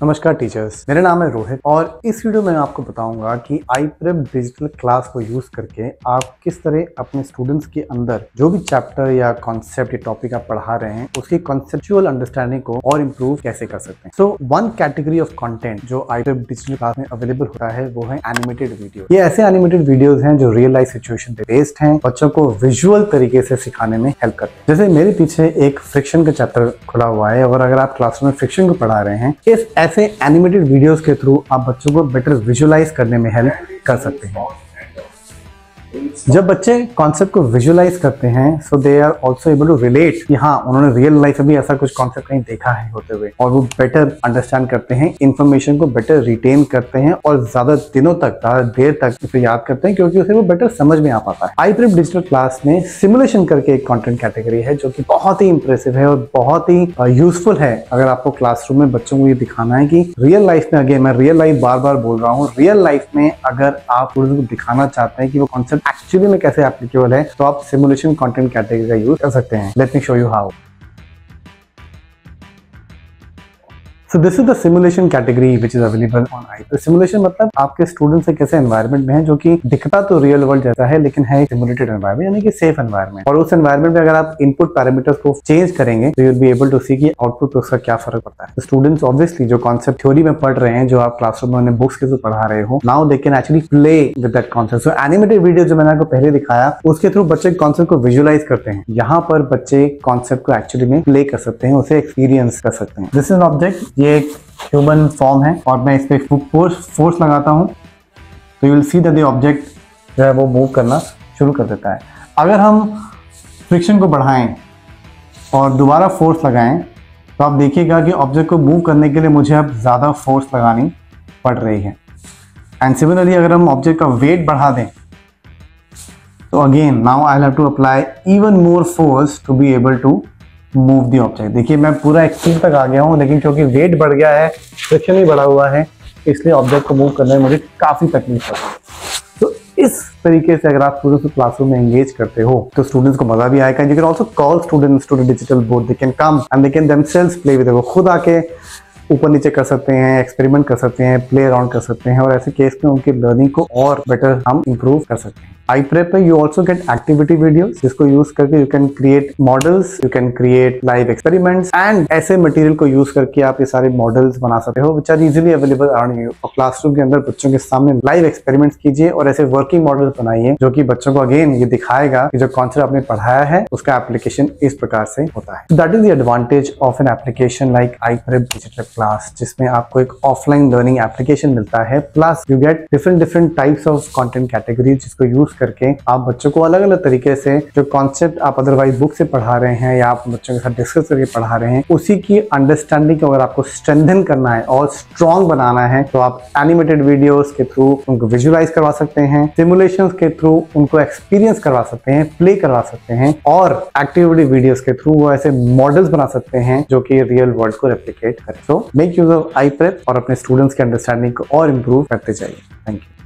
नमस्कार टीचर्स, मेरा नाम है रोहित और इस वीडियो में मैं आपको बताऊंगा कि iPrep डिजिटल क्लास को यूज करके आप किस तरह अपने स्टूडेंट्स के अंदर जो भी चैप्टर या कॉन्सेप्ट या टॉपिक आप पढ़ा रहे हैं उसकी कॉन्सेप्चुअल अंडरस्टैंडिंग को और इम्प्रूव कैसे कर सकते हैं। So one category of content जो iPrep डिजिटल क्लास में अवेलेबल होता है वो है एनिमेटेड वीडियो। ये ऐसे एनिमेटेड वीडियोज हैं जो रियल लाइफ सिचुएशन पे बेस्ड हैं, बच्चों को विजुअल तरीके से सिखाने में हेल्प करते हैं। जैसे मेरे पीछे एक फ्रिक्शन का चैप्टर खुला हुआ है और अगर आप क्लासरूम में फ्रिक्शन को पढ़ा रहे हैं, इस ऐसे एनिमेटेड वीडियोस के थ्रू आप बच्चों को बेटर विजुअलाइज करने में हेल्प कर सकते हैं। जब बच्चे कॉन्सेप्ट को विजुअलाइज करते हैं so they are also able to relate कि हाँ उन्होंने रियल लाइफ में भी ऐसा कुछ कॉन्सेप्ट कहीं देखा है होते हुए, और वो बेटर अंडरस्टैंड करते हैं, इंफॉर्मेशन को बेटर रिटेन करते हैं और ज्यादा दिनों तक, ज्यादा देर तक उसे याद करते हैं क्योंकि उसे वो बेटर समझ में आ पाता है। iPrep डिजिटल क्लास में सिमुलेशन करके एक कंटेंट कैटेगरी है जो कि बहुत ही इंप्रेसिव है और बहुत ही यूजफुल है। अगर आपको क्लासरूम में बच्चों को ये दिखाना है कि रियल लाइफ में, अगेन मैं रियल लाइफ बार बार बोल रहा हूँ, रियल लाइफ में अगर आप स्टूडेंट्स को दिखाना चाहते हैं कि वो कॉन्सेप्ट एक्चुअली में कैसे एप्लीकेबल है तो आप सिमुलेशन कंटेंट कैटेगरी का यूज कर सकते हैं। Let me show you how. So this is the simulation category which is available on iPrep। Simulation मतलब आपके स्टूडेंट्स एक ऐसे एनवायरनमेंट में है जो कि दिखता तो रियल वर्ल्ड जैसा है लेकिन है सिमुलेटेड एनवायरनमेंट, यानी कि सेफ एनवायरनमेंट। और उस एनवायरनमेंट में अगर आप इनपुट पैरामीटर्स को चेंज करेंगे तो you will be able to see कि आउटपुट पे उसका क्या फर्क पड़ता है। तो स्टूडेंट्स ऑब्वियसली जो कॉन्सेप्ट थ्योरी में पढ़ रहे हैं, जो आप क्लासरूम में बुक्स के थ्रू पढ़ा रहे हो, now they can actually play with that concept. So animated video जो मैंने आपको पहले दिखाया उसके थ्रू बच्चे कॉन्सेप्ट को विजुअलाइज करते हैं। यहाँ पर बच्चे कॉन्सेप्ट को एक्चुअली में प्ले कर सकते हैं, उसे एक्सपीरियंस कर सकते हैं। दिस इज एन ऑब्जेक्ट, ये एक ह्यूमन फॉर्म है और मैं इस पे फोर्स लगाता हूं तो you will see that the object जो है वो मूव करना शुरू कर देता है। अगर हम फ्रिक्शन को बढ़ाएं और दोबारा फोर्स लगाएं तो आप देखिएगा कि ऑब्जेक्ट को मूव करने के लिए मुझे अब ज़्यादा फोर्स लगानी पड़ रही है। एंड सिमिलरली अगर हम ऑब्जेक्ट का वेट बढ़ा दें तो again now I have to apply even more force to be able to move the object. देखिए मैं पूरा एक्सट्रीम तक आ गया हूँ लेकिन क्योंकि वेट बढ़ गया है, फ्रिक्शन ही बढ़ा हुआ है, इसलिए ऑब्जेक्ट को मूव करने में मुझे काफी तकलीफ होती है। तो इस तरीके से अगर आप स्टूडेंट्स को क्लासरूम में एंगेज करते हो तो स्टूडेंट्स को मजा भी आएगा। You can also call students to the digital board, they can come and they can themselves play with it. वो खुद आके ऊपर नीचे कर सकते हैं, एक्सपेरिमेंट कर सकते हैं, प्ले अराउंड कर सकते हैं और ऐसे केस में उनकी लर्निंग को और बेटर हम इंप्रूव कर सकते हैं। iPrep पे you also get activity videos जिसको यूज करके you can create models, you can create live experiments and ऐसे मटेरियल को यूज करके आप ये सारे मॉडल्स बना सकते हो which are easily available around you. और क्लासरूम के अंदर बच्चों के सामने लाइव एक्सपेरिमेंट्स कीजिए और ऐसे वर्किंग मॉडल्स बनाइए जो कि बच्चों को अगेन ये दिखाएगा कि जो कॉन्सेप्ट आपने पढ़ाया है उसका एप्लीकेशन इस प्रकार से होता है। That is the advantage of an application like iPrep digital class, जिसमें आपको एक ऑफलाइन लर्निंग एप्लीकेशन मिलता है, plus you get different types of content categories जिसको यूज करके आप बच्चों को अलग अलग तरीके से जो कॉन्सेप्ट आप अदरवाइज बुक से पढ़ा रहे हैं या आप बच्चों के साथ डिस्कस करके पढ़ा रहे हैं उसी की अंडरस्टैंडिंग को अगर आपको स्ट्रेंथन करना है और स्ट्रॉन्ग बनाना है तो आप एनिमेटेड वीडियोस के थ्रू उनको विजुअलाइज करवा सकते हैं, सिमुलेशंस के थ्रू उनको एक्सपीरियंस करवा सकते हैं, प्ले करवा सकते हैं और एक्टिविटी वीडियोस के थ्रू वो ऐसे मॉडल्स बना सकते हैं जो कि रियल वर्ल्ड को रेप्लिकेट करें। So make use of iPrep और अपने स्टूडेंट्स के अंडरस्टैंडिंग को और इंप्रूव करते जाइए। Thank you.